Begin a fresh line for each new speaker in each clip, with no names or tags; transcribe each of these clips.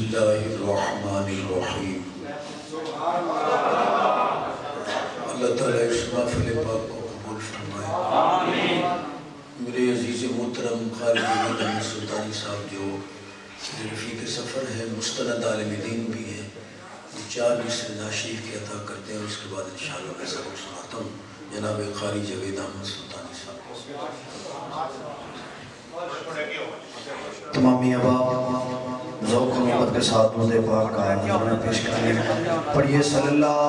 اللہ الرحمن الرحیم۔ اللہ تعالیٰ اس محفل پاک کو قبول فرمائے۔ میرے عزیز محترم خالد بن احمد سلطانی صاحب جو رفیق سفر ہے، مستند عالم دین بھی ہیں، یہ 4 مصرع ناشیف کی عطا کرتے ہیں، اس کے بعد انشاءاللہ میں سبق سناتا ہوں جناب قاری جاوید احمد سلطانی صاحب۔
تمامی احباب ذوق و محبت کے ساتھ مدح پاک کا نذرانہ پیش کریں۔ پڑھیے صلی اللہ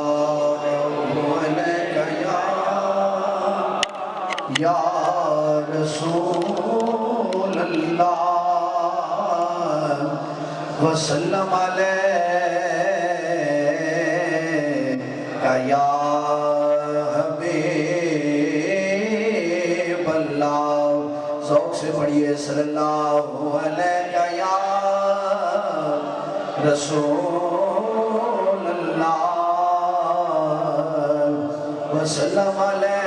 علیہ یا رسول اللہ وسلم علیہ یا حبیب اللہ۔ ذوق سے پڑھیے صلی اللہ علیہ یا رسول اللہ وسلم علیہ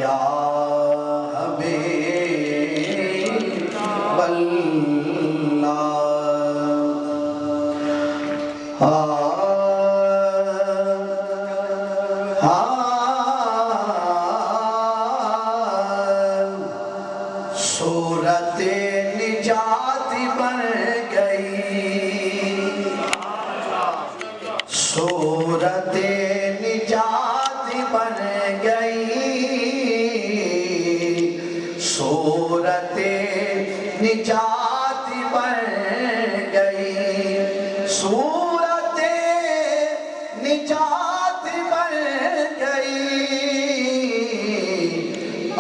یا حبیب اللہ۔ صورت نجات بن گئی، صورت نجات بن گئی، صورت نجات بن گئی، صورت نجات بن گئی۔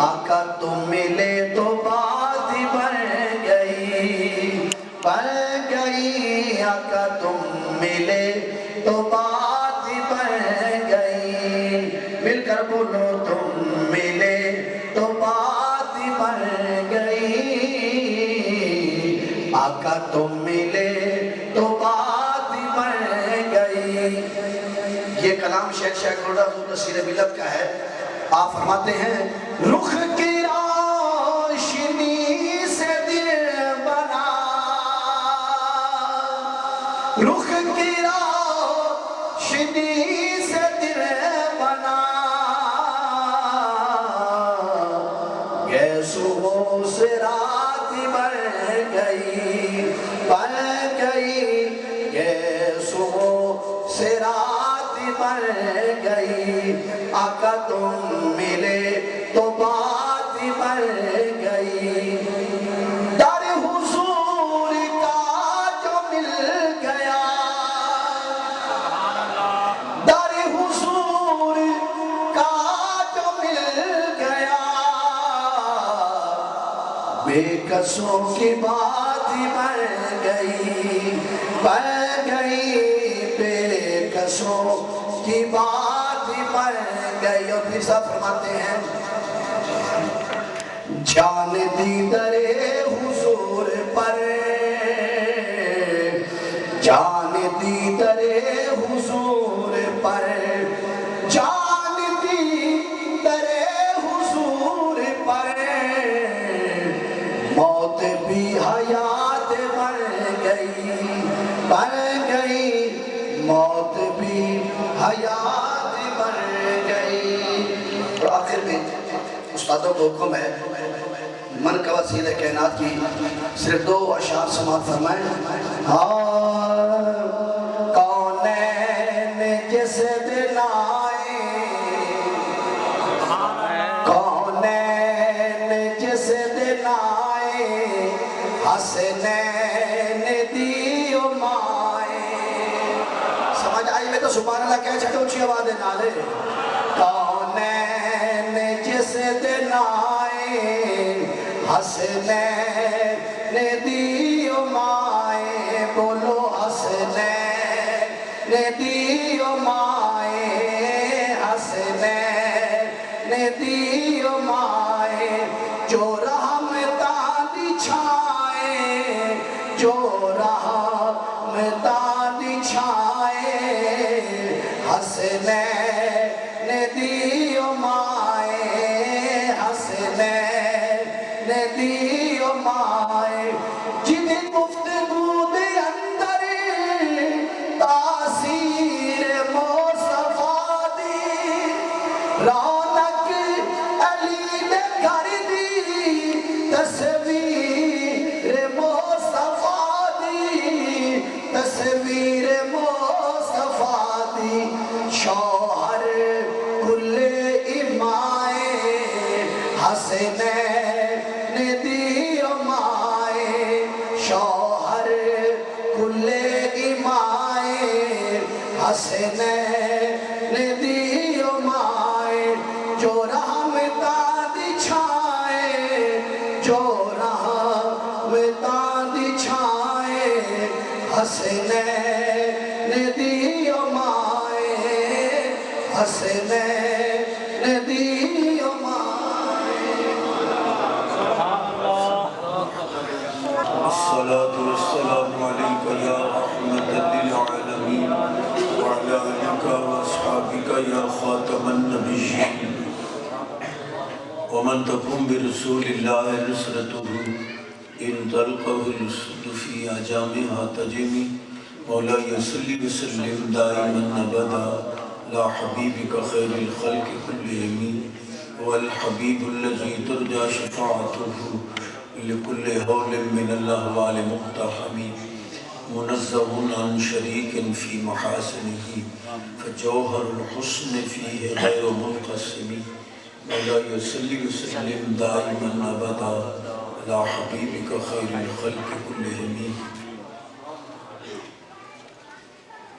آقا تم ملے تو بات بن گئی، آقا تم ملے تو بات بن گئی، مل کر بولو تم ملے تو بات بن گئی، آقا تم ملے تو بات بن گئی۔ یہ کلام شیخ نوراللہ حضور نصیر ملت کا ہے۔ آپ فرماتے ہیں رخ کی روشنی سے دل بنا، رخ کی روشنی سے دل بنا، گیسو سے رات بن گئی، گیسو سے رات بن گئی، آقا تم ملے تو بات بن گئی۔ در حضور کا جو مل گیا، در حضور کا جو مل گیا، بے کسوں کی بات بن گئی، بے کسوں کی بات بن گئی۔ اور پھر صاحب فرماتے ہیں جان دی در حضور پر، جان دی در حضور پر، جان دی در حضور پر، موت بھی حیات بن گئی، موت بھی حیات بن گئی۔ اور آخر میں استادوں کو حکم ہے منقبت سید کائنات کی صرف 2 اشعار سماعت فرمائیں۔ کونین جس دن آئے، کونین جس دن آئے، حسنین دیو مائے۔ سمجھ آئی میں تو سبحان اللہ کہہ چھٹے اونچی آواز نالے۔ کونین جس دن آئے، حسنین دیو مائے، بولو حسنین دیو مائے، حسنین دیو مائے، جو رحمتاں دی چھائے، جو رحمتاں دی چھائے، حسنین دیو مائے، حسنین دیو مائے، جنہیں گفتگو شوہر کلے ایمائے حسنین دیو مائے جو رحمتاں دی چھائے جو رحمتاں دی چھائے حسنین دیو مائے حسنین دیو مائے
الصلاة والسلام عليك يا رحمة للعالمين وعلى آلك وأصحابك يا خاتم النبيين ومن تقوم برسول الله نصرته إن تلقه الأسد في أجامها تجمي مولاي صل وسلم دائما أبدا لا حبيبك خير الخلق كلهم هو الحبيب الذي ترجى شفاعته لكل هول من الأهوال مقتحم منزه عن شريك في محاسنه فجوهر الحسن فيه غير منقسم مولاي صل وسلم دائما أبدا على حبيبك خير الخلق كلهم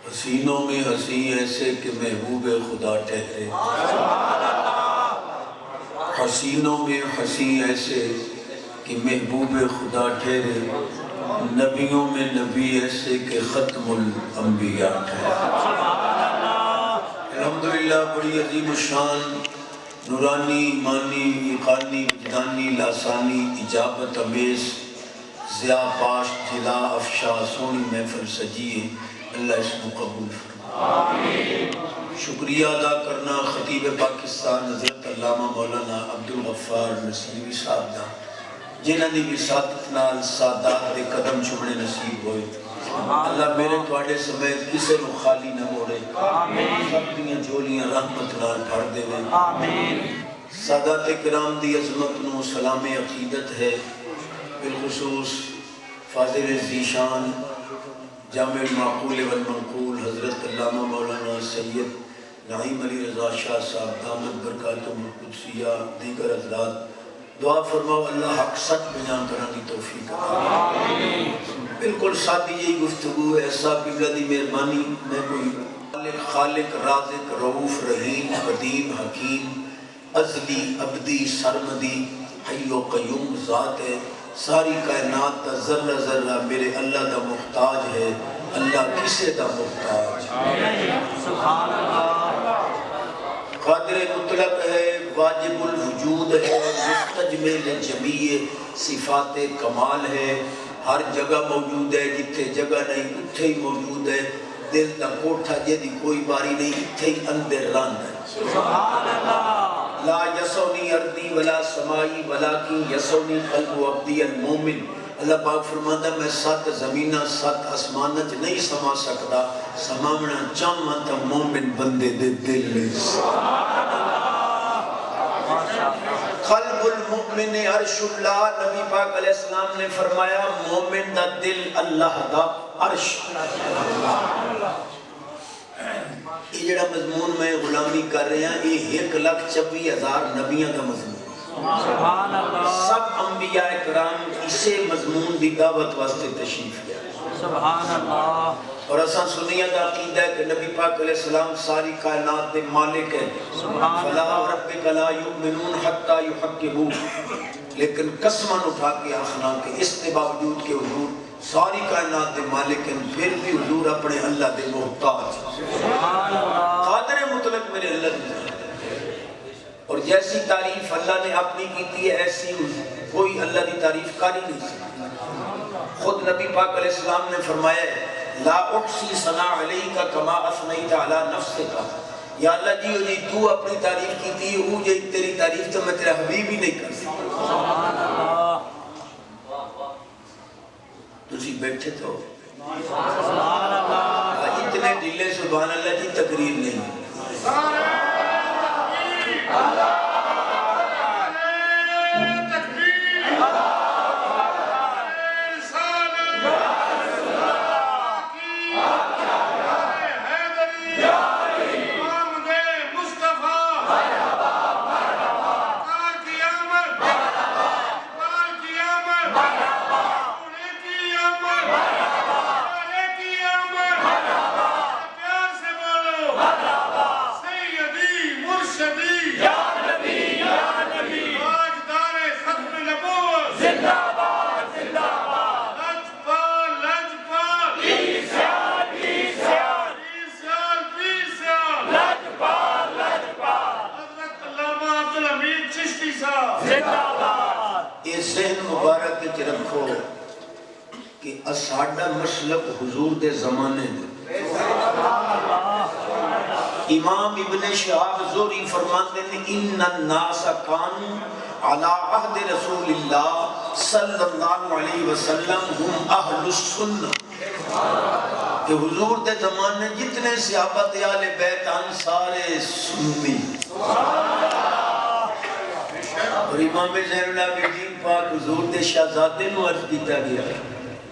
حسینوں میں حسین ایسے کہ محبوب خدا ٹھہرے حسینوں میں حسین ایسے کہ محبوب خدا ٹھہرے نبیوں میں نبی ایسے کہ ختم الانبیاء ٹھہرے الحمدللہ بڑی عظیم الشان نورانی ایمانی ایقانی وجدانی لاسانی اجابت امیز ضیاء پاش جلا افشا سونی محفل سجیے اللہ اس کو قبول فرمائے شکریہ ادا کرنا خطیب پاکستان حضرت علامہ مولانا عبدالغفار نصیری صاحب دا جنہاں دی وساطت نال سادات دے قدم چومنے نصیب ہوئے اللہ میرے تواڈے سمیت کسے نو خالی نہ موڑے سب دیاں جولیاں رحمت نال بھر دے سادات کرام دی عظمت نو سلام عقیدت ہے بالخصوص فاضل ذیشان جامع المعقول والمنقول حضرت علامہ مولانا سید نعیم علی رضا شاہ صاحب دامت برکاتہم القدسیہ دیگر حضرات دعا فرماؤ اللہ حق سچ بیان کرنے کی توفیق بالکل سادی یہی گفتگو ہے ایسا قبلہ دی مہربانی میں کوئی خالق رازق رؤوف رحیم قدیم حکیم ازلی ابدی سرمدی حی و قیوم ذات ہے ساری کائنات دا ذرہ ذرہ میرے اللہ دا محتاج ہے اللہ کسے دا محتاج سبحان اللہ قادر مطلق ہے واجب الوجود ہے مستجمل جمیع صفات کمال ہے ہر جگہ موجود ہے جتھے جگہ نہیں اتھے ہی موجود ہے دل دا کوٹھا جدی کوئی باری نہیں اتھے ہی اندر رند ہے سبحان اللہ لا یسونی اردی ولا سمائی ولیکن یسونی قلب و عبدی المومن اللہ پاک فرماتا میں 7 زمینہ 7 آسمانہ نہیں سما سکتا سمامنا چاہاں تا مومن بندے دے دل میں قلب المؤمن عرش اللہ نبی پاک علیہ السلام نے فرمایا مومن دا دل اللہ دا عرش یہ جڑا مضمون میں غلامی کر رہے ہیں یہ 1,26,000 نبیوں کا مضمون سبحان اللہ سب انبیاء کرام اسے مضمون دی دعوت واسطے تشریف لیا سبحان اللہ اور اساں سنیہ دا عقیدہ ہے کہ نبی پاک علیہ السلام ساری کائنات دے مالک ہے فلا ربک لا یؤمنون حتی یحکموک لیکن قسماً اٹھا کے آخنا کہ اس کے باوجود کے حضور ساری کائنات دے مالک ہیں پھر بھی حضور اپنے اللہ دے محتاج قادر مطلق میرے اللہ دے اور جیسی تعریف اللہ نے اپنی کی ہے ایسی کوئی اللہ دی تعریف کاری نہیں سکتا خود نبی پاک علیہ السلام نے فرمایا ہے لا احصی ثناء علیک کما اثنیت علی نفسک یا اللہ جی تو اپنی تعریف کی تھی وہ جی تیری تعریف تو میں تیرا حبیب ہی نہیں کر سکتا سبحان اللہ تجھے بیٹھے تو سبحان اللہ اتنے ڈھیلے سبحان اللہ کی تقریر نہیں اللہ کہ اساڈا مسلک حضور دے زمانے دے امام ابن شہاب زہری فرماتے ہیں ان الناس کانوا علی عہد رسول اللہ صلی اللہ علیہ وسلم ہم اہل السنہ، کہ حضور دے زمانے جتنے صحابہ اہل بیت ان سارے سنی، اور امام زین العابدین پاک حضور دے شہزادے نو عرض کیتا گیا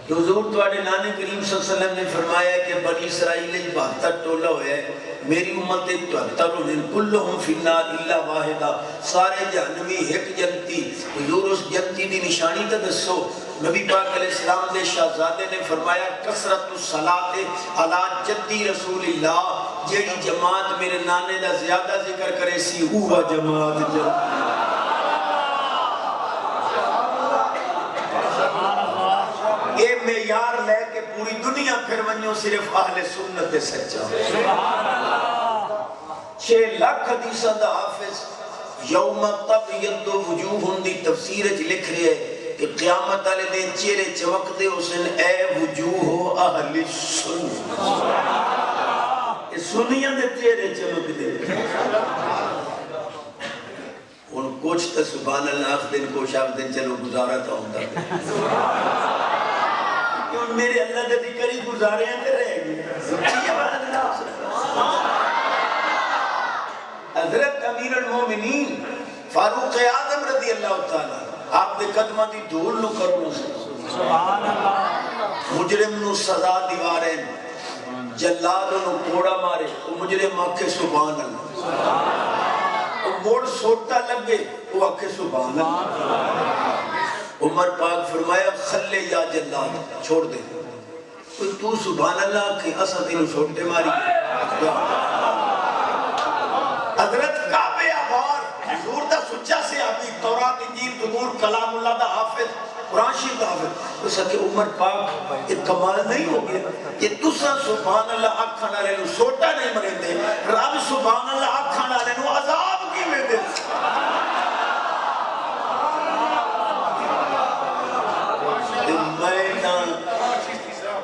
کہ حضور تواڈے نانے کریم صلی اللہ علیہ وسلم نے فرمایا کہ بنی اسرائیل 72 ٹولہ ہوئے ہے، میری امت 73 ہونے، کلہم فی النار الا واحدہ، سارے جہنمی ایک جنتی۔ حضور اس جنتی دی نشانی تے دسو۔ نبی پاک علیہ السلام دے شہزادے نے فرمایا کثرت الصلاۃ علی جدی رسول اللہ، جیڑی جماعت میرے نانے دا زیادہ ذکر کرے سی وہ جماعت جنتی۔ اے معیار لے کے پوری دنیا پھر ونجو صرف اہل سنت سچا۔ 6 لاکھ حدیثاں دا حافظ یوم تبیض وجوہ دی تفسیر وچ لکھ رہے ہیں کہ قیامت والے دن چہرے چمکدے حسن اے وجوہ اہل سنت، سنیاں دے چہرے چمکدے۔ ان کچھ تو سبحان اللہ آخ دن کو شاف دن چلو گزارا تھا ہوتا کہ میرے اللہ دے ذکر ہی گزارے ہیں تے رہ گئے۔ حضرت امیر المومنین فاروق اعظم رضی اللہ تعالیٰ آپ دے قدمہ دی دھول نو کرو سبحان اللہ، مجرم نو سزا دیوارے جلال نو کوڑا مارے وہ مجرم آکھے سبحان اللہ، وہ موڑ سوٹا لگے وہ آکھے سبحان اللہ۔ عمر پاک فرمایا خلے یا جلال چھوڑ دے، کوئی تو سبحان اللہ کہ اسا تینوں سوٹے ماری۔ حضرت کعب عبار حضور دا سچا سے ابھی تورات انجیل زبور کلام اللہ دا حافظ قرآن شریف دا حافظ، اس کہ عمر پاک ایک کمال نہیں ہو گیا یہ تسا سبحان اللہ آکھاں والے نو سوٹا نہیں مرے دے، رب سبحان اللہ آکھاں والے نو عذاب کی میں دے۔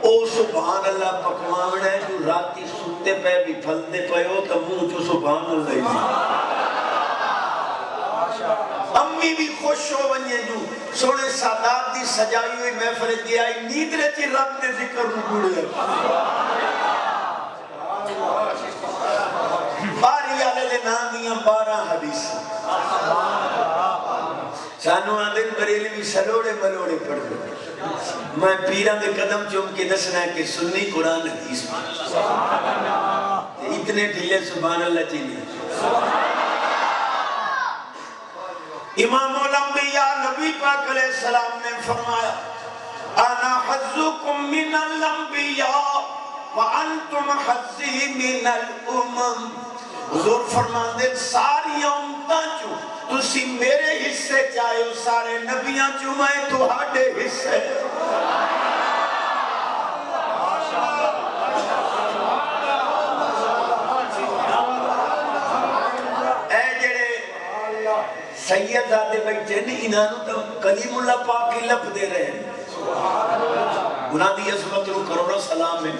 او سبحان اللہ پکوان ہے جو راتی سوتے پہ بھی پھلتے پہ ہو تو منہ جو سبحان اللہ ہی امی بھی خوش ہو ونجے جو سونے سادات دی سجائی ہوئی محفل دی آئی نیند رہتی رب نے ذکر رکڑے باری آلے لے نامیاں 12 حدیث سانو آدھن بریلی بھی سلوڑے ملوڑے پڑھ گئے۔ میں پیران دے قدم چوم کے دسنا ہے کہ سنی قرآن حدیث اتنے ڈھیلے سبحان اللہ چیلی۔ امام الانبیاء نبی پاک علیہ السلام نے فرمایا انا حظکم من الانبیاء وانتم حظی من الامم۔ حضور فرمان دے ساری امتاں چو تسی میرے حصے چاہے ہو سارے نبیاں چو میں تو ہاڑے حصے۔ اے جڑے سید آدھے بیٹھے نہیں انہوں تو کلیم اللہ پاک کی لپ دے رہے ہیں، انہوں دی عظمت رو کروڑا سلام ہے۔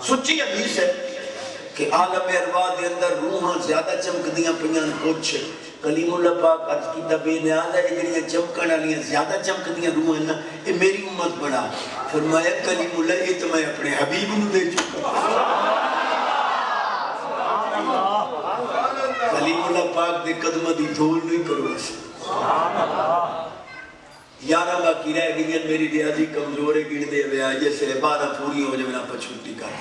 سچی حدیث ہے کہ عالم ارواح دے اندر روحاں زیادہ چمک دیاں پنیاں کچھ کلیم اللہ پاک عرض کی بے نیاز ہے جنہیں چمکن والیاں زیادہ چمک دیاں روح ہیں نا یہ میری امت بڑا۔ فرمایا کلیم اللہ یہ تو میں اپنے حبیب نو دے چکا۔ کلیم اللہ پاک دے قدمہ دی دھول نہیں کرو اسے۔ یارہ باقی رہ گئی میری ریاضی کمزورے گن دے ہوئے آئے جیسے 12 پوری ہو جائے پہ چھوٹی کر۔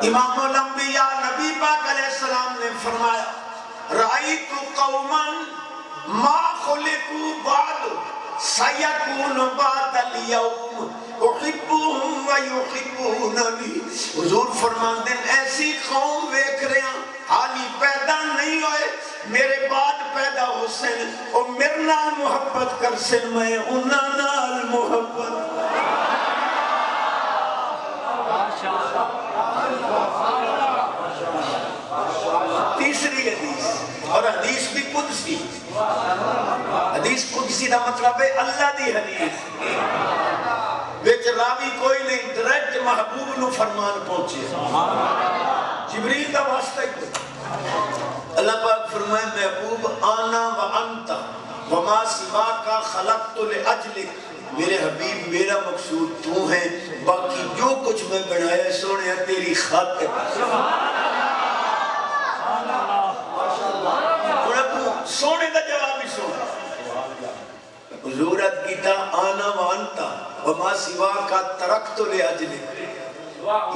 امام الانبیاء نبی پاک علیہ السلام نے فرمایا رأیت قوما ما خلقوا بعد سیکون بعد اليوم احبهم ویحبوننی۔ حضور فرمان دیں ایسی قوم ویکھ رہے ہیں حالی پیدا نہیں ہوئے میرے بعد پیدا ہو سن اور میرے نال محبت کر سن میں انہاں نال محبت۔ تیسری حدیث اور حدیث بھی قدسی، حدیث قدسی دا مطلب ہے اللہ دی حدیث۔ بیچ راوی کوئی نہیں، ڈائریکٹ محبوب نو فرمان پہنچے، جبریل دا واسطہ ہی کوئی۔ اللہ پاک فرمائے محبوب آنا و انتا وما سوا کا خلقت لأجلک، میرے حبیب میرا مقصود تو ہے، باقی جو کچھ میں بنایا سونے تیری خاطر۔ سونے دا جواب ہی سونا، حضورت کیتا آنا و انتا وما سوا کا ترکت لأجلک،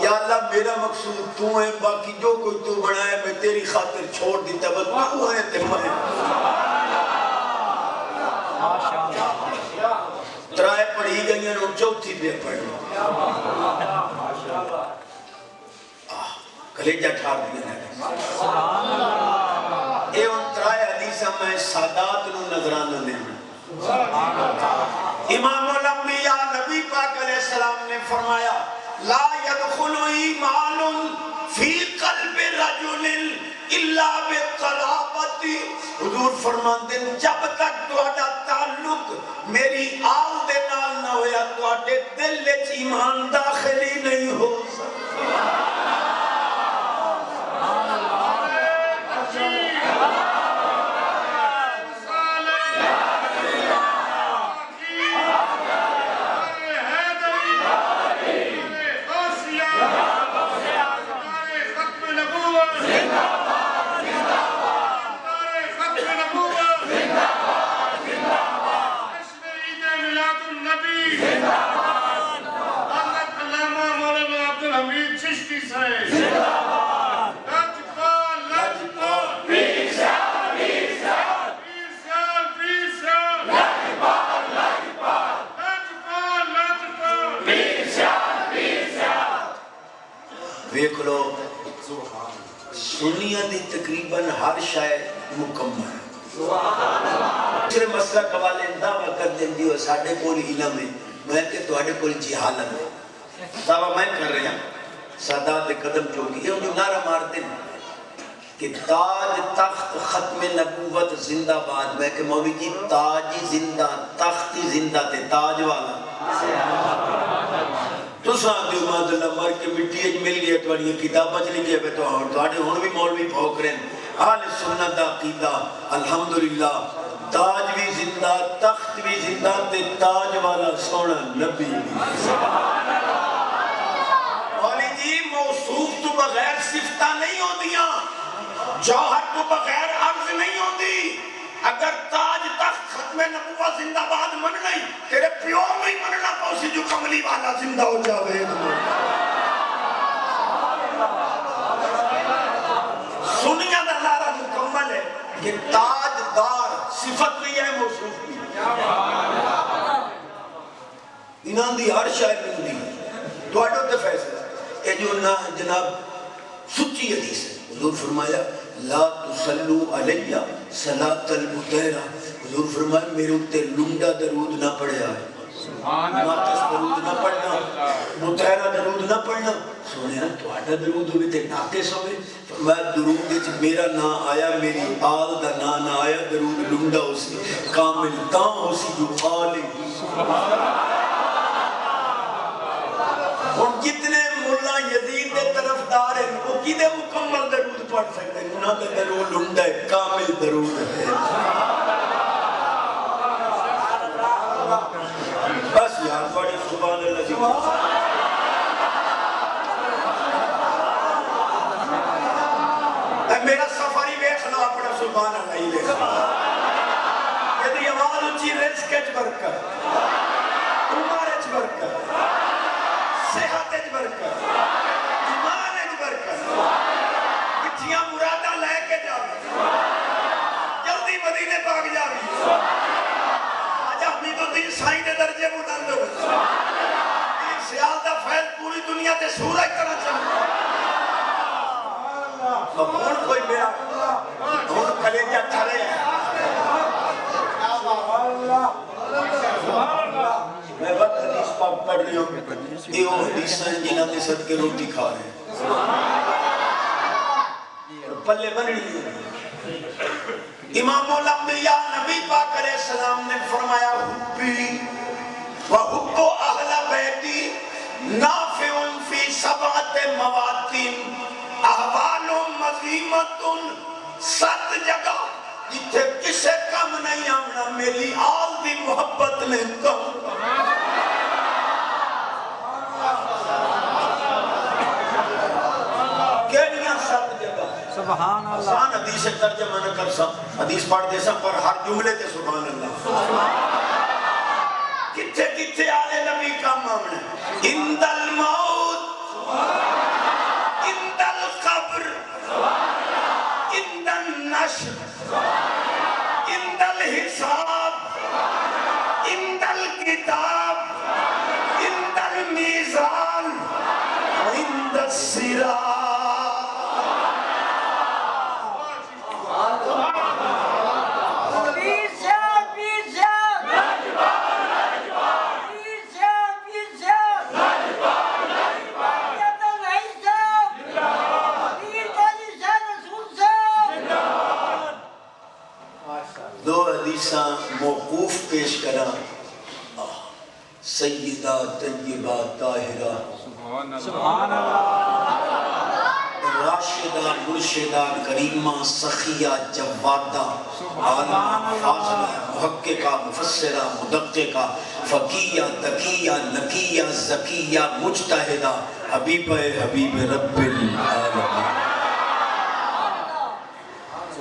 یا اللہ میرا مقصود تو ہے، باقی جو کوئی تو بنایا میں تیری خاطر چھوڑ دیتا، بس تو ہے تے میں ترائے پڑھی گئی ہیں اور چوتھی پہ پڑھی کلیجہ ٹھار دیا ہے۔ اے ان ترائے حدیثہ میں سادات نو نظرانہ نے، امام الانبیاء نبی پاک علیہ السلام نے فرمایا لا يدخل ایمان فی قلب رجل الا بقرابت، حضور فرماندے جب تک تہاڈا تعلق میری آل دے نال نہ ہویا تہاڈے دل وچ ایمان داخل ہی نہیں ہو سکتا۔ دیکھ لو سنیہ دی تقریباً ہر شاید مکمل ہے، صرف مسئلہ قوالے دعویٰ کر دیں دیو ساڑھے کوئی علم ہے، میں کہ توڑے کوئی جہالت ہے، دعویٰ میں کر رہے ہیں سادات قدم چوکی، یہ انہوں نعرہ مار دیں کہ تاج تخت ختم نبوت زندہ باد، میں کہ مولوی جی تاج زندہ تخت زندہ تے تاج والا تو ساتھ دیو ماذا اللہ مر کے مٹی اج مل گیا توڑی یہ کتاب بچ لگیا بے تو آڑے ہون بھی مولوی بھوک رہے ہیں، آل سنت عقیدہ الحمدللہ، تاج بھی زندہ تخت بھی زندہ تے تاج والا سونا نبی بھی۔ مولی جی موصوف تو بغیر صفتہ نہیں ہو دیا، جوہر تو بغیر عرض نہیں ہو دی، اگر تاج تخت ختم نبوت زندہ باد من نہیں تیرے پیور نہیں مننا پوسی جو کملی والا زندہ ہو جاوے سنیہ دا نعرہ مکمل ہے کہ تاج دار صفت بھی ہے موصوف بھی انہاں دی ہر شاید مل دی تو اڈو تے فیصلہ اے جو جناب سچی حدیث ہے، حضور فرمایا لا تسلو علیہ صلاة المتیرہ، حضور فرمایا میرے اتے لنڈا درود نہ پڑھے آئے، ناقص درود نہ پڑھنا، متیرہ درود نہ پڑھنا، سونے ہیں تو آٹھا درود ہوئے تھے ناقص ہوئے، فرمایا درود جب میرا نا آیا میری آل دا نا آیا درود لنڈا ہو سی کامل تاں ہو سی جو آلی۔ اور جتنے مولا یزید دے طرف دار ہیں وہ کدے مکمل درود پڑھ سکتے ہیں، انہاں دے درود لنڈا ہے کامل درود ہے۔ بس یار بڑی سبحان اللہ جی میرا سفری بیخنا اپنا سبحان اللہ ہی بیخنا یدی آواز اچھی رزق اچ برکت عمر اچ برکت صحت اچ برکت ایمان اچ برکت کچھیاں مرادہ لے کے جاوے جلدی مدینے پاک جاوے آج حمید الدین سائی دے درجے بلند ہوئے سیال دا فیض پوری دنیا تے سورج طرح چاہتا اب ہون کوئی میرا ہون کلیجہ تھرے ہے میں بات حدیث پاک پڑھ رہی ہوں یہ وہ حدیث ہیں جنہاں نے صدقے روٹی کھا رہے ہیں پلے بن رہی ہیں۔ امام الانبیاء نبی پاک علیہ السلام نے فرمایا حبی وحب اہل بیتی نافع فی سبعت مواتن احوال مزیمت 7 جگہ جتھے کسے کم نہیں آمنا میری آل دی محبت نے کم کہنیاں 7 جگہ
سبحان اللہ
آسان حدیث ترجمہ نہ کر سا حدیث پڑھ دے سا پر ہر جملے تے سبحان اللہ کتھے کتھے آلے نبی کا معاملہ اند الموت اند القبر اند النشر اند الحساب اند الکتاب اند المیزان اند الصراط دو حدیثاں موقوف پیش کرا سیدہ طیبہ طاہرہ
سبحان اللہ
راشدہ مرشدہ کریمہ سخیہ جوادہ عالمہ فاضلہ محققہ مفسرہ مدققہ فقیہ تقیہ نقیہ زکیہ مجتہدہ حبیب رب العالمین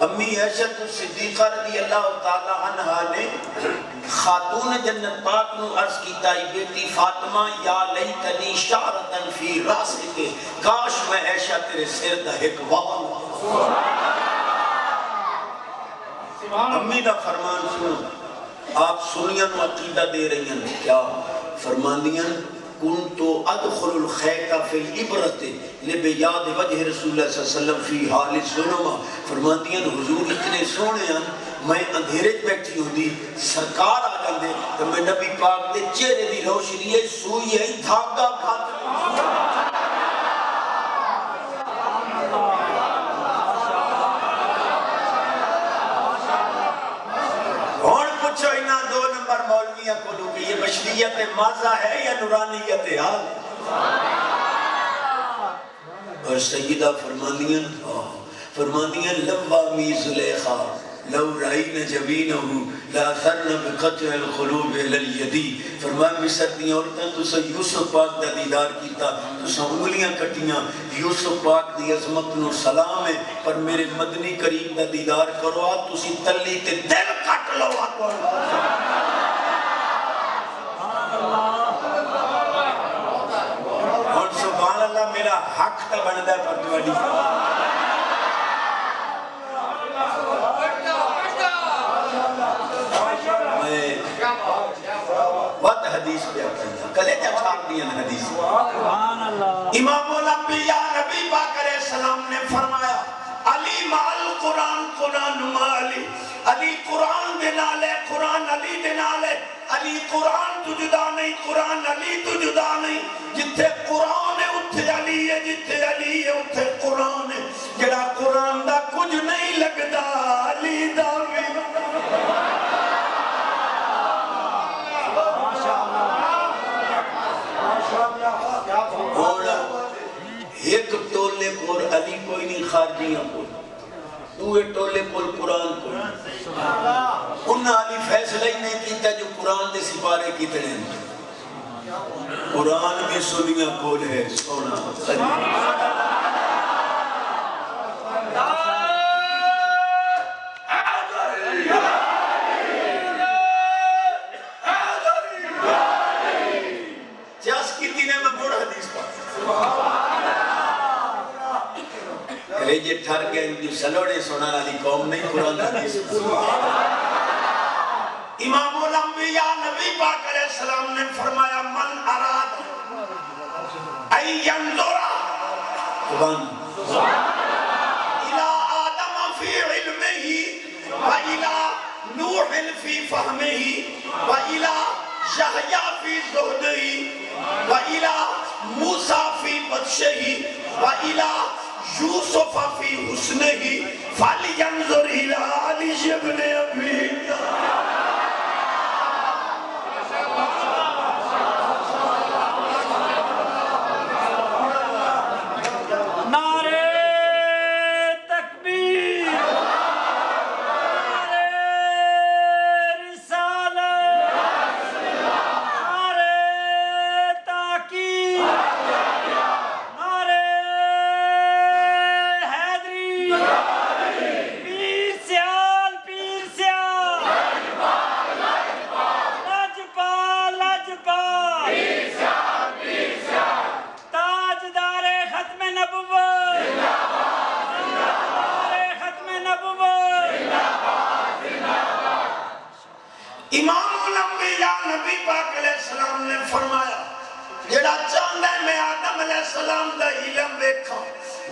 امی عائشہ صدیقہ رضی اللہ تعالی عنہ نے خاتون جنت پاک نو عرض کیتا ای بیٹی فاطمہ یا لیتنی شعرتن فی راسک کاش میں عائشہ تیرے سر دا ایک وال امی دا فرمان سنو آپ سنیاں و عقیدہ دے رہی ہیں کیا فرمان دیاں کنتو ادخل الخیط فی العبرت لبیاد وجہ رسول اللہ صلی اللہ علیہ وسلم فی حال الظلمہ فرماتی ہیں حضور اتنے سونے ہیں میں اندھیرے بیٹھی ہوں دی سرکار آ جاندے تو میں نبی پاک دے چہرے دی روشنی ہے سوئی ہے دھاگا بھات اور پوچھو انہا 2 نمبر مولویہ کو لوں کہ یہ بشریت مازہ ہے یا نورانیت حال اور سیدہ فرماندیاں لوامی زلیخا لو رائین جبینہو لا ثرن بقطع القلوب الیدی فرمایا مصر دیاں عورتاں تو سا یوسف پاک دا دیدار کیتا تو سا انگلیاں کٹیاں یوسف پاک دی عظمت نور سلام ہے پر میرے مدنی کریم دا دیدار کرو آ تو سی تلی تے دل کٹ لو آکو اور سبحان اللہ میرا حق تا بندہ پر دوڑی وقت حدیث پہ آتا ہے کلے جا چھاپ دیا حدیث امام الانبیاء نبی پاک علیہ السلام نے فرمایا علی مال قرآن قرآن مالی علی قرآن دنالے قرآن علی دنالے علی قرآن تو جدا نہیں قرآن علی تو جدا نہیں جتھے قرآن ہے اتھے علی ہے جتھے علی ہے اتھے قرآن ہے جڑا قرآن دا کچھ نہیں لگدا علی دا بھی اور ایک ٹولے کو علی کوئی نہیں خارجیاں کو دوے ٹولے کو قرآن کو انہا علی فیصلہ ہی نہیں کیتا جو قرآن دے سپارے کتنے ہیں قرآن میں سنیاں کول ہے سونا یہ ٹھر گئے جو سلوڑے سونا علی قوم نہیں قرآن حدیث امام الانبیاء نبی پاک علیہ السلام نے فرمایا من اراد اینظر الى آدم فی علمہ وإلى نوح فی فہمہ وإلى یحییٰ فی زہدہ وإلى موسیٰ فی بطشہ وإلى یوسف فی حسنہ فَلْيَنْظُرْ إِلَىٰ عَلِيِّ بْنِ أَبِي فرمایا جڑا چاہتا ہے میں آدم علیہ السلام دا علم ویکھاں،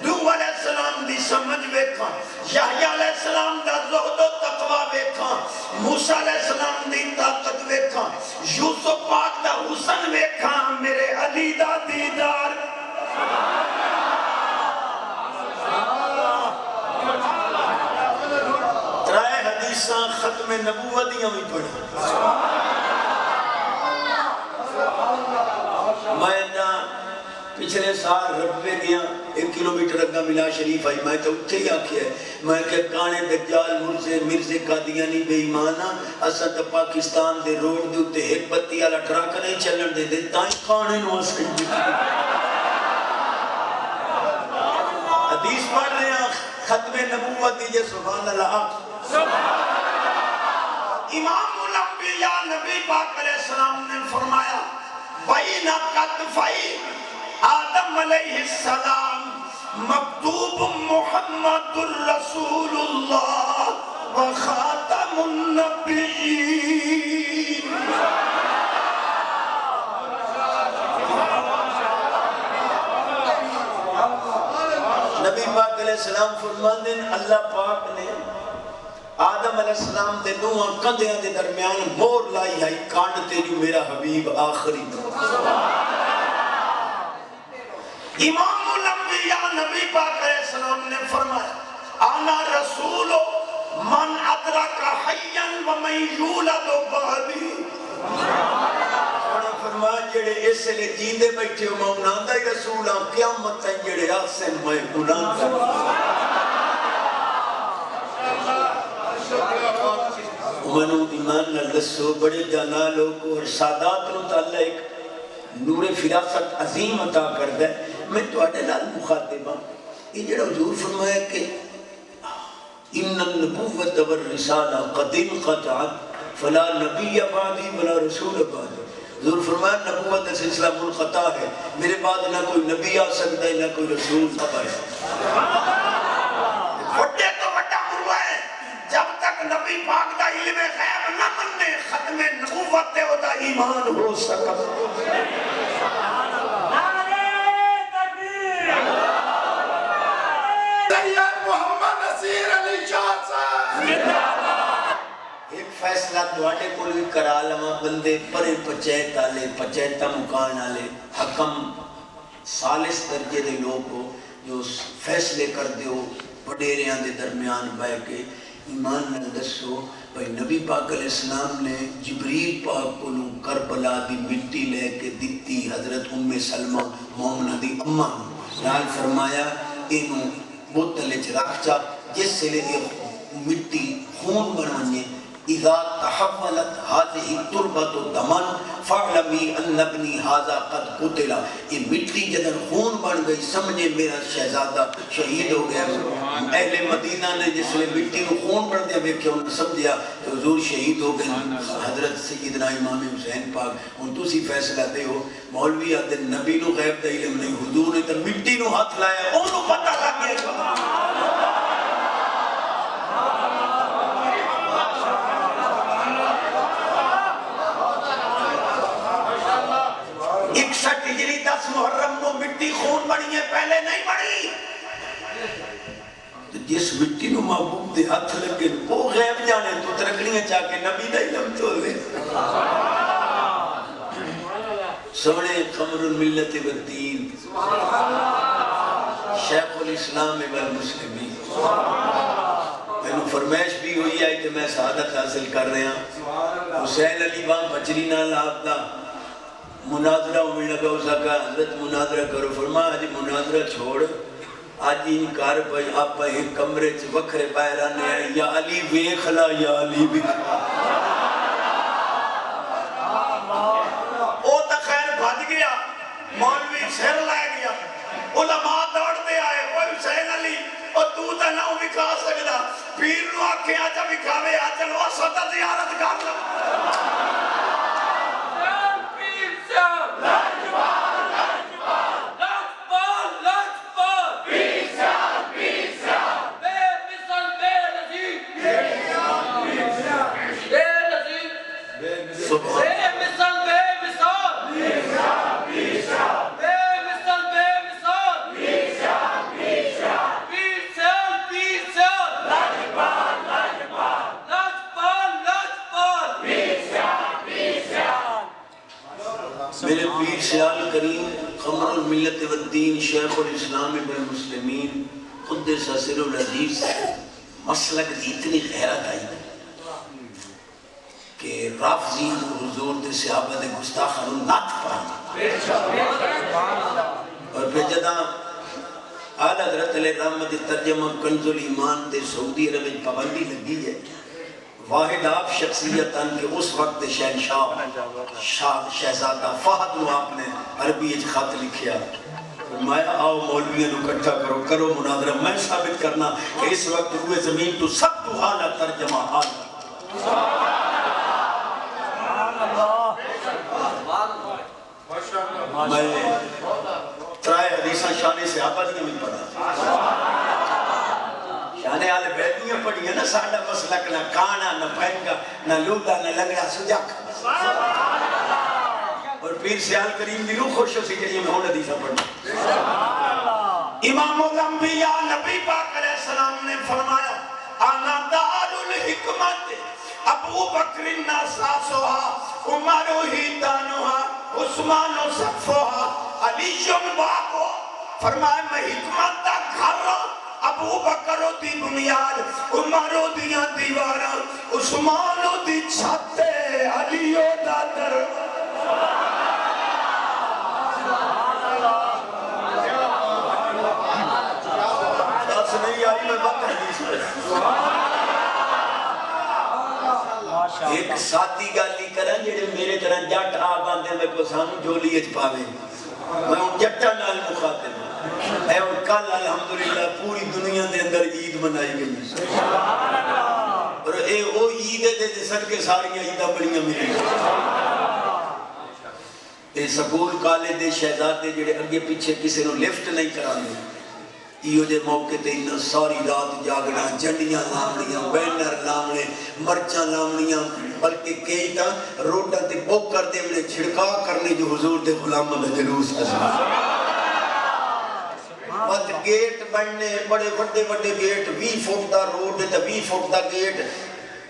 نوح علیہ السلام دی سمجھ ویکھاں، یحییٰ علیہ السلام دا زہد و تقوی ویکھاں، موسیٰ علیہ السلام دی طاقت ویکھاں، یوسف پاک دا حسن ویکھاں، میرے علی دا دیدار ترائے حدیثاں ختم نبوتیاں بھی پڑھی۔ میں پچھلے سال ربے گیا 1 کلومیٹر اگا ملا شریف آئی، میں تو اتھے ہی آکھیا ہے، میں کہ کانے دجال مرزے قادیانی بے ایمانا اسا تا پاکستان دے روڈ دے اتے ایک بتی والا ٹرک نہیں چلن دے دے تائیں کانے نو اسے حدیث پڑھ رہے ہیں ختم نبوت دیجئے سبحان اللہ۔ امام الانبیاء نبی پاک علیہ السلام نے فرمایا بین کتفی آدم علیہ السلام مکتوب محمد الرسول اللہ و خاتم النبیین۔ نبی پاک علیہ السلام فرماندے اللہ پاک نے آدم علیہ السلام دے نوہ کندیاں دے درمیان مور لائی ہے کانڈتے جو میرا حبیب آخری۔ امام الانبیاء نبی پاک علیہ السلام نے فرمایا آنا رسول من ادرک حیا ومن یولد بعدی۔ فرمایا جڑے اس لئے جیندے بیٹھے ہو میں انہاں دا ہی رسول ہوں، قیامت ہے جڑے آسن میں انہاں دا منو ایمان نہ لسو بڑے جانا لوگوں اور سادات نو تعالیٰ ایک نور فراست عظیم عطا کردہ ہے۔ میں تو اٹھے لال مخاطب ہوں یہ جڑا حضور فرمایا کہ ان النبوت والرسالہ قد انقطعت فلا نبی بعدی ولا رسول بعدی۔ حضور فرمایا نبوت کا سلسلہ منقطع ہے، میرے بعد نہ کوئی نبی آ سکتا ہے نہ کوئی رسول اب آئے۔ وڈے تو وڈا ہوا ہے جب تک نبی پاک دا علم غیب نہ مننے ختم نبوت تے دا ایمان ہو سکتا۔ محمد نصیر علی شاہ صاحب ایک فیصلہ دوڑے کو بھی کرا لما بندے پرے پچیت آلے پچیتہ مکان آلے حکم سالس درجے دے لوگ ہو جو فیصلے کر دیو وڈیریاں دے درمیان بائے کے ایمان نہ دسو بھئی نبی پاک علیہ السلام نے جبریل پاک کو کربلا دی مٹی لے کے دیتی حضرت ام سلمہ مومنہ دی امہ نال فرمایا انہوں بوتلے چراک چا جس سے لے مٹی خون بنانے اذا تحولت هذه التربة دما فاعلمی ان ابنی هذا قد قتل۔ یہ مٹی جدن خون بن گئی سمجھے میرا شہزادہ شہید ہو گیا۔ اہل مدینہ نے جس لئے مٹی کو خون بن دیا بے کہ انہوں نے سمجھیا کہ حضور شہید ہو گئے۔ حضرت سیدنا امام حسین پاک ان تو سی فیصلہ دے ہو مولوی آدھے نبی نو غیب دا علم نہیں، حضور نے تو مٹی نو ہاتھ لایا انہوں پتہ لگ گیا۔ ہجری 10 محرم کو مٹی خون بڑی ہے پہلے نہیں بڑی۔ جس مٹی نو محبوب دے ہاتھ لگے وہ غیب جانے تو ترکڑیاں چاہ کے نبی دا علم تو لے۔ سوڑے قمر الملت والدین شیخ الاسلام والمسلمین میں نے فرمائش بھی ہوئی آئی کہ میں سعادت حاصل کر رہے ہیں۔ حسین علی بان بچری نال آپ دا مناظرہ ہونے لگا اسا کہا حضرت مناظرہ کرو، فرمایا آج مناظرہ چھوڑ آج انکار پہ آپ ایک کمرے چھ وکھرے باہرانے آئے یا علی ویخلا یا علی بکھلا۔ او تا خیر بھاج گیا مولوی سر لائے گیا علماء دوڑ دے آئے وہ حسین علی اور تو تا نہ بکھا سکتا پیر نو آکھے آجا بکھاوے آجا وہ سوتا زیارت کر لو۔ قمر الملت والدین شیخ الاسلام ابن المسلمین قدس سر العزیز مسلک دی اتنی غیرت آئی کہ رافضی حضور دے صحابہ دے گستاخانوں نات پڑھنا اور پھر جدہ اعلیٰ حضرت علیہ رحمت ترجمہ کنز الایمان دے سعودی عرب میں پابندی لگی ہے واحد آپ شخصیتاً کہ اس وقت شہنشاہ شہزادہ فہد نو آپ نے عربی خط لکھیا فرمایا آؤ مولویوں نو اکٹھا کرو مناظرہ میں ثابت کرنا کہ اس وقت روئے زمین تو سب تو حالہ ترجمہ حالہ میں ترائے حدیثاں شان صحابہ دیاں میں پڑھا شان آل بیدیاں پڑھی ہیں نا ساڑھا مسلک نہ کانا نہ پہنگا نہ لوگا نہ لگڑا سجا اور پیر سیال کریم دی روح خوش ہو سی جنہی میں ہون حدیثہ پڑھنا امام الانبیاء نبی پاک علیہ السلام نے فرمایا آنا دار الحکمت ابو بکر ناساسوها عمر ہیتانوها عثمان صفوها علی بابو فرمایا میں حکمت دا گھر ابو بکر دی بنیاد عمر دیاں دیواراں عثمان دی چھت علی دا در دس نہیں آئی میں وقت حدیث ایک ساتھی گالی کرن جڑے میرے طرح جٹ آ باندے میں کو سانو جولی اچ پاوے میں ان جٹا نال مخاطب ہوں اے اور کل الحمدللہ پوری دنیا دے اندر عید منائی گئی اور اے او عید دے صدقے ساریاں عیداں بڑیاں ملیں اے سکول کالج دے شہزادے جڑے اگے پیچھے کسی نو لفٹ نہیں کرانے یہ دے موقع تے انہاں ساری رات جاگنا جنڈیاں لامنیاں بینر لامنے مرچاں لامنیاں بلکہ کئی تا روڈاں تے بوک کر دے انہیں چھڑکا کرنے جو حضور دے غلامہ میں جلوس کسا بات گیٹ بننے بڑے بڑے گیٹ 20 فٹ دا روڈ تے 20 فٹ دا گیٹ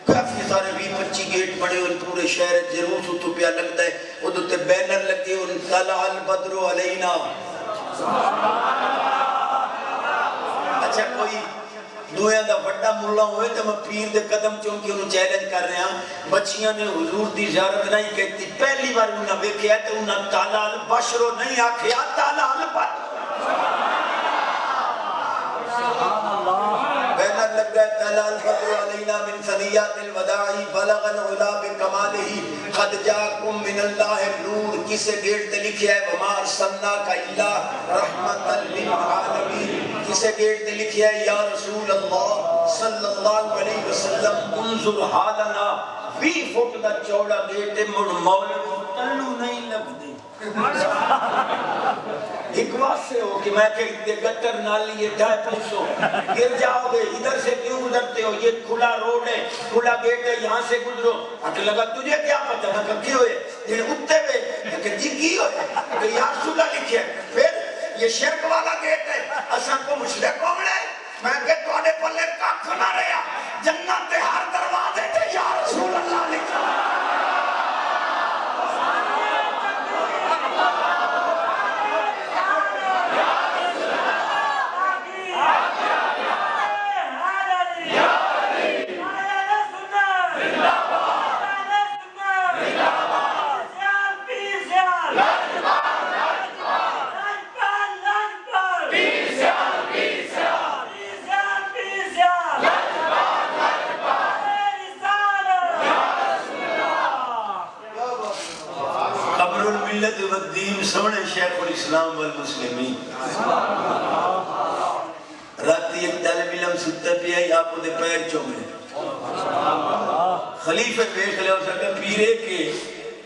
کافی سارے 20-25 گیٹ بڑے ان پورے شہر جلوس اتو پیا لگتا ہے ادھو تے بینر لگے ان طلع البدر علینا اچھا کوئی دویاں دا وڈا ملا ہوئے تو میں پیر دے قدم چونکہ انہوں چیلنج کر رہے ہیں بچیاں نے حضور دی زیارت نہیں کہتی پہلی بار انہوں نے کیا تو انہوں تالا البشرو نہیں آکھیا تالا البشر بینر لگ گئے تالا البشر علینا من ثنیات الوداعی بلغ العلا بکمالہی قد جاکم من اللہ نور کسے گیٹ تے لکھیا ہے وما ارسلنا کا اللہ رحمتا للعالمین کسے گیٹ تے لکھیا ہے یا رسول اللہ صلی اللہ علیہ وسلم انظر حالنا 20 فٹ دا چوڑا گیٹ تے مولوی تلو نہیں لگ دے ایک واسے ہو کہ میں کہتے گٹر نالی یہ ڈھائے پوچھو گر جاؤ گے ادھر سے کیوں گزرتے ہو یہ کھلا روڈ ہے کھلا گیٹ ہے یہاں سے گزرو اگر لگا تجھے کیا پتا میں کب کی ہوئے یہ اٹھتے ہوئے کہ جی کی ہوئے کہ یا رسول اللہ لکھے پھر یہ شرک والا گیٹ ہے اساں کو مشرک کون ہے میں کہ توڑے پلے کاکھ نہ رہا جنت ہر دروازے تھے یا رسول اللہ لکھا والدین سونے شیخ الاسلام والمسلمین راتی ایک طالب علم ستا پی آئی آپ دے پیر چومے خلیفہ پیش لے ہو سکتا پیرے کے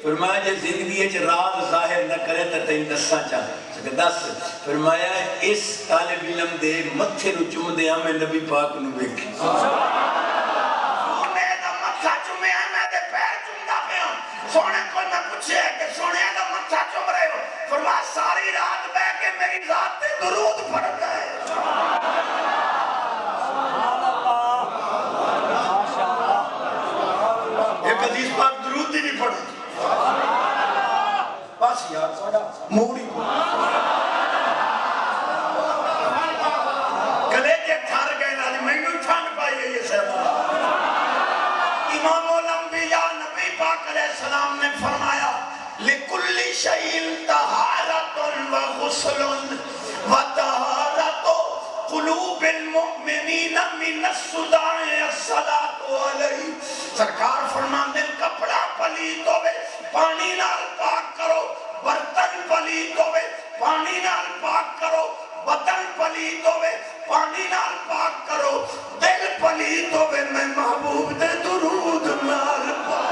فرمایا جے زندگی ہے راز ظاہر نہ کرے تا تین دسا چاہے دس فرمایا اس طالب علم دے متھے نو چم دے ہمیں نبی پاک نو بیکھے سونے کو میں پوچھے کہ سونے دا متھا چوم رہے ہو فرمایا ساری رات بے کے میری ذات تے درود پڑھتا ہے ایک حدیث پاک درود ہی نہیں پڑھتا بس یار موڑی
غسل وطہارت قلوب المؤمنین من الصداع الصلاۃ علیہ. سرکار فرماندے کپڑا پلیت ہوئے پانی نال پاک کرو، برتن پلیت ہوئے پانی نال پاک کرو، بدن پلیت ہوئے پانی نال پاک کرو، دل پلیت ہوئے میں محبوب دے درود نال پاک.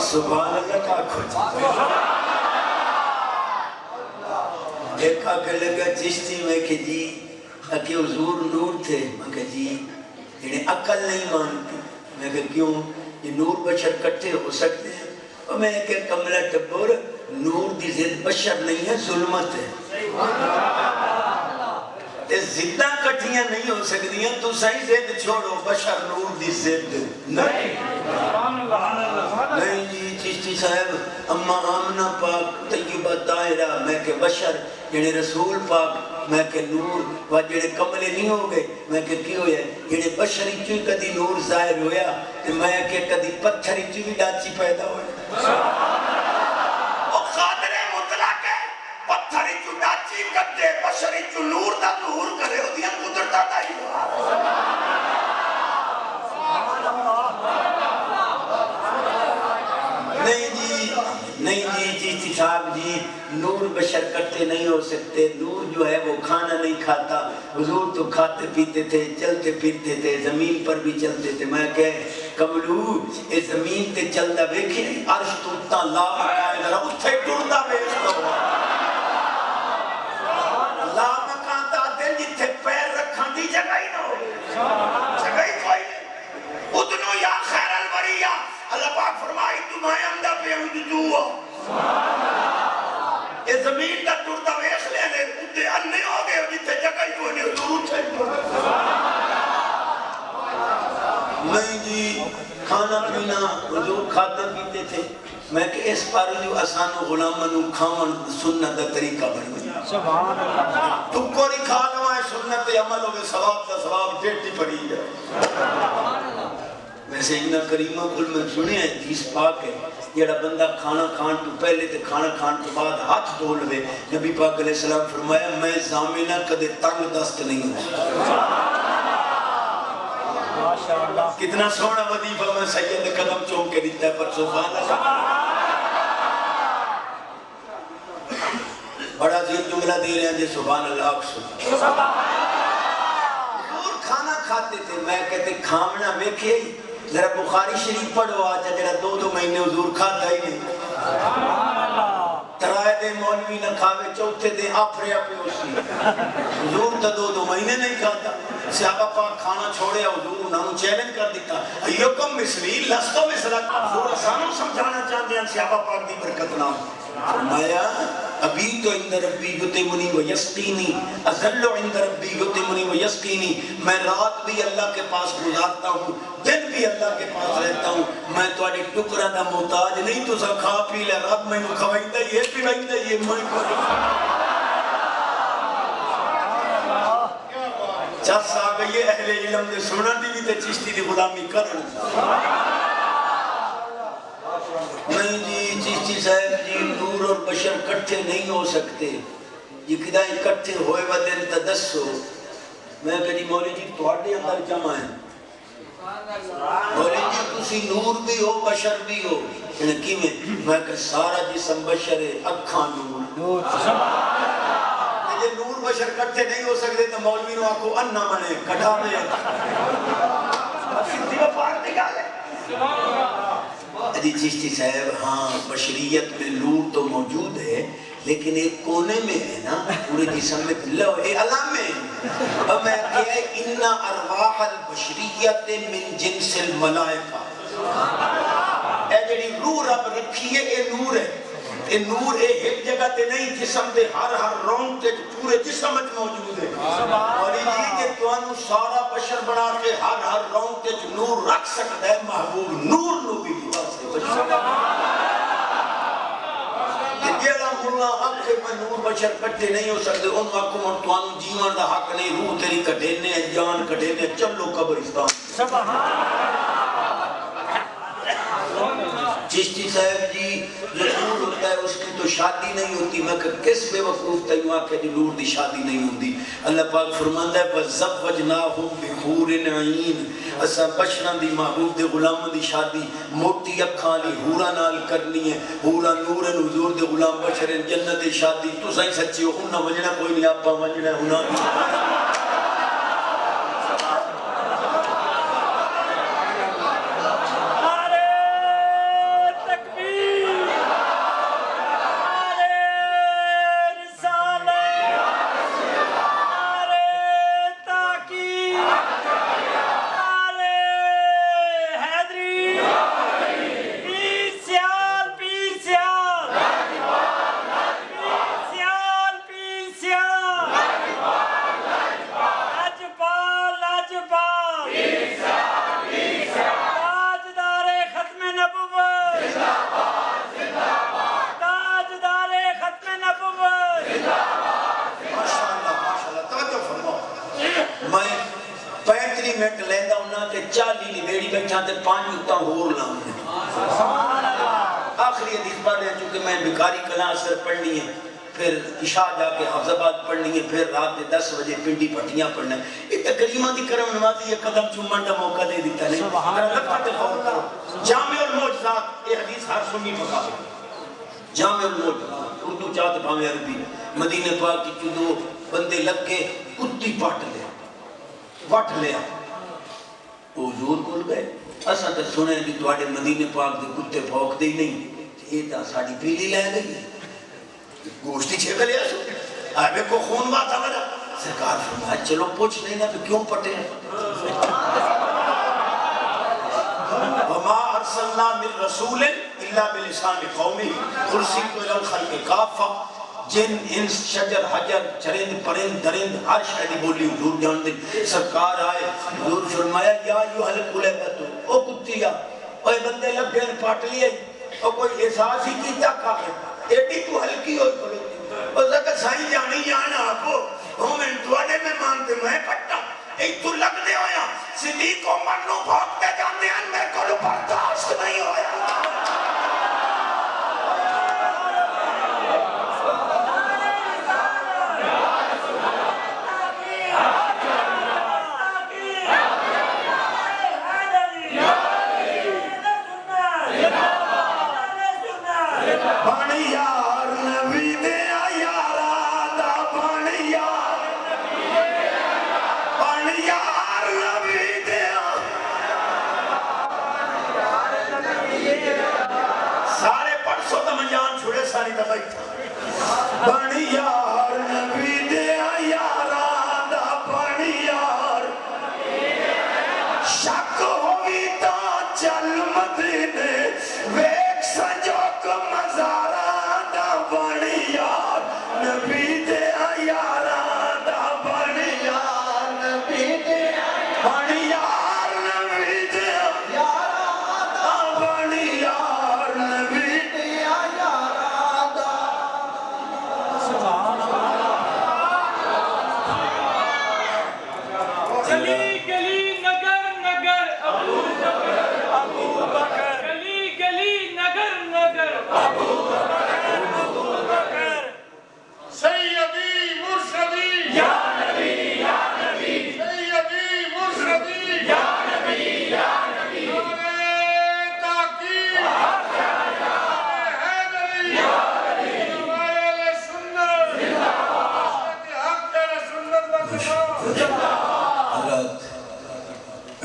سبحان اللہ کا کچھ دیکھا کہ لگا چشتی میں کہ جی کہ حضور نور تھے. میں کہ جی انہیں عقل نہیں مانتی. میں کہ کیوں؟ یہ نور بشر کٹھے ہو سکتے ہیں؟ اور میں کہ کملہ ٹبور نور دی ضد بشر نہیں ہے، ظلمت ہے. تے زدہ کٹھیاں نہیں ہو سکتی ہیں. تو صحیح ضد چھوڑو، بشر نور دی ضد نہیں. نہیں جی چشتی صاحب اما آمنہ پاک طیبہ دائرہ. میں کہ بشر جنہیں رسول پاک، میں کہ نور و جنہیں کملے نہیں ہو گئے. میں کہ کیوں ہے جنہیں بشری چوئی کدی نور ظاہر ہویا، میں کہ کدی پتھری چوئی ڈاچی پیدا ہوئے.
وہ قادر مطلق ہے، پتھری چو ڈاچی کدے بشری چو نور دا ظہور کرے ہو دیا قدرتا دائی.
نہیں جی صاحب جی نور بشر کٹھے نہیں ہو سکتے. نور جو ہے وہ کھانا نہیں کھاتا. حضور تو کھاتے پیتے تھے، چلتے پھرتے تھے، زمین پر بھی چلتے تھے. میں کہ کملو اے زمین تے چلتا بیکھے عرش توتا لا مکان ذرا اتھے ٹردا بیکھتا ہوا. لا مکان دا دل جتھے پیر رکھان دی جگہ ہی نہ ہو، جگہ ہی کوئی نہیں. ادنو یا خیر الوریہ اللہ پاک فرمائی تمہیں اندہ پہ اندو یہ زمین کا ٹرتا ویخ لے لے اتنے اننے ہو گئے جتے جگہ ہی کوئی نہیں ضرور تھے. نہیں جی کھانا پینا حضور کھاتے پیتے تھے. میں کہ اس پر جو آسان و غلامنو کھاون سنت دا طریقہ بن گیا.
سبحان اللہ.
تو کوئی کھا لوائے سنت عمل ہوگے ثواب دا ثواب ٹیٹی پڑی جائے. ویسے ابن کریمہ کل میں سنے ہیں حدیث پاک ہے جڑا بندہ کھانا کھان تو پہلے تے کھانا کھان تو بعد ہاتھ دھو لے. نبی پاک علیہ السلام فرمایا میں ضامنہ کدے تنگ دست نہیں ہوں. کتنا سونا وظیفہ میں سید قدم چوم کے دیتا ہے پر سبحان اللہ. بڑا عظیم جملہ دے رہے ہیں جی سبحان اللہ. حضور کھانا کھاتے تھے. میں کہتے کھامنا بیکھے ذرا بخاری شریف پڑھو آجا جڑا 2 مہینے حضور کھاتا ہی نہیں. ترائے دے مولوی نہ کھاوے چوتھے دے آفرے پہ اسی. حضور تا 2 مہینے نہیں کھاتا. صحابہ پاک کھانا چھوڑے حضور انہوں چیلنج کر دیتا ایوکم مثلی لستو مثلک. حضور آسانوں سمجھانا چاہتے ہیں صحابہ پاک دی برکت نام. فرمایا ابھی تو عند ربی یطعمنی و یسقینی اذل عند ربی یطعمنی و یسقینی. میں رات بھی اللہ کے پاس گزارتا ہوں، دن بھی اللہ کے پاس رہتا ہوں. میں تواڈے ٹکڑا دا محتاج نہیں. تو سا کھا پی لے رب میں کھوائندا یہ پیوائندا یہ میں چس آ گئی اہل علم دے سنن دی بھی تے چشتی دی غلامی کرن. نہیں جی چشتی صاحب جی نور اور بشر کٹھے نہیں ہو سکتے. یہ کدھا اکٹھے ہوئے ودن تدسو. میں کہا جی مولی جی تواڈے اندر جمع ہے. مولی جی تسی نور بھی ہو بشر بھی ہو. میں کہا سارا جسم بشر ہے اکھاں نور. جے نور بشر کٹھے نہیں ہو سکتے تو مولوی نو آکو انہ منے کٹھا دے. سدھی و پار نکالے. جی چشتی صاحب ہاں بشریت میں نور تو موجود ہے لیکن ایک کونے میں ہے نا پورے جسم میں لو اے علامے. اب میں کہا ہے ان ارواح البشریت من جنس الملائکہ. اے جڑی روح رب رکھی ہے اے نور ہے. اے نور اے ایک جگہ تے نہیں جسم دے ہر رونگ تے پورے جسم میں موجود ہے. اور یہ کہ توانو سارا بشر بنا کے ہر رونگ تے نور رکھ سکتا ہے محبوب نور نو بھی واسطے. جیڑا اللہ حق کے میں نور بشر کٹے نہیں ہو سکتے ان واقعوں اور توانو جیون دا حق نہیں روح تیری کٹینے جان کٹینے چلو قبرستان چشتی صاحب جی لور ہوتا ہے اس کی تو شادی نہیں ہوتی میں کہ کس بے وقوف تیوہ کہ لور دی شادی نہیں ہوتی اللہ پاک فرماندہ ہے وَزَوَّجْنَاهُمْ بِحُورٍ عَيْنٍ اسا بشران دی محبوب دے غلام دی شادی موٹی اکھاں لی حورا نال کرنی ہے حورا نورن حضور دے غلام بشرین جنت دی شادی تو سائیں سچی ہو انہا وجنہ کوئی نہیں آپ پا وجنہ انہا آخری حدیث پڑھ رہے ہیں چونکہ میں بکاری کلام اثر پڑھنی ہے پھر عشاء جا کے حفظ آباد پڑھنی ہے پھر رات دے 10 بجے پنڈی پٹیاں پڑھنا ہے یہ تکریمہ دی کرم نوازی یہ قدم چومن کا موقع دے دیتا نہیں جامع المعجزات یہ حدیث ہر سنی پکا جامع المعجزات اردو چاہتے بھاویں عربی مدینہ پاک کی چودو بندے لگ کے کتی پاٹ لیا وٹ لیا حضور کھل گئے اساں تے سنے کہ تواڈے مدینے پاک دے کتے بھوک دے نہیں یہ تا ساڈی پیلی لے گئی گوشتی چھے گلیا سو آئے کو خون باتا بڑا سرکار فرمایا چلو پوچھ نہیں نا تو کیوں پٹے وما ارسلنا من رسول الا بلسان قومی خرسیت الى الخلق کافہ جن انس شجر حجر چرند پرند درند ہر شاید بولی حضور جان دے سرکار آئے حضور فرمایا یا یو حلق قلیبتو او کتیا اوہ بندے لگ گئے پاٹ لیے او کوئی احساس ہی کیتا کہا ایڈی تو حلقی ہوئی کھلوتی او زکر سائیں جانی جانا آپو ہم انتوانے میں مانتے میں پٹا ایک تو لگ دے ہویا صدیق و منو بھاگتے جاندے ہیں میں کلو برداشت نہیں ہویا بنیار نبی دیا یاران دا بنیار شک ہوئی تا چل مدینے ویک سجوک مزاران دا بنیار نبی دیا یاران دا بنیار نبی دیا بنیار نبی دیا یاران دا بنیار نبی دیا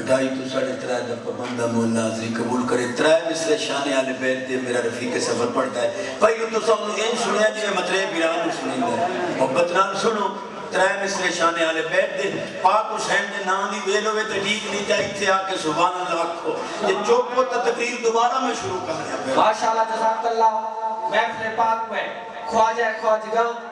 اٹھائی تو ساڑھے ترائے دب پبندہ مول ناظری قبول کرے ترائے مثل شان آل بیت دے میرا رفیق سفر پڑھتا ہے پہلو تو سب نے این سنیا جنہیں مطلب بیران سنیں گا محبت نام سنو ترائے مثل شان آل بیت دے پاک حسین دے نام دی ویلوے تے ٹھیک نہیں چاہی تھے آکے سبحان اللہ کو یہ چوکو تا تقریر دوبارہ میں شروع کر دیا
ماشاءاللہ جزاک اللہ محفل پاک میں خواجہ خواجگاں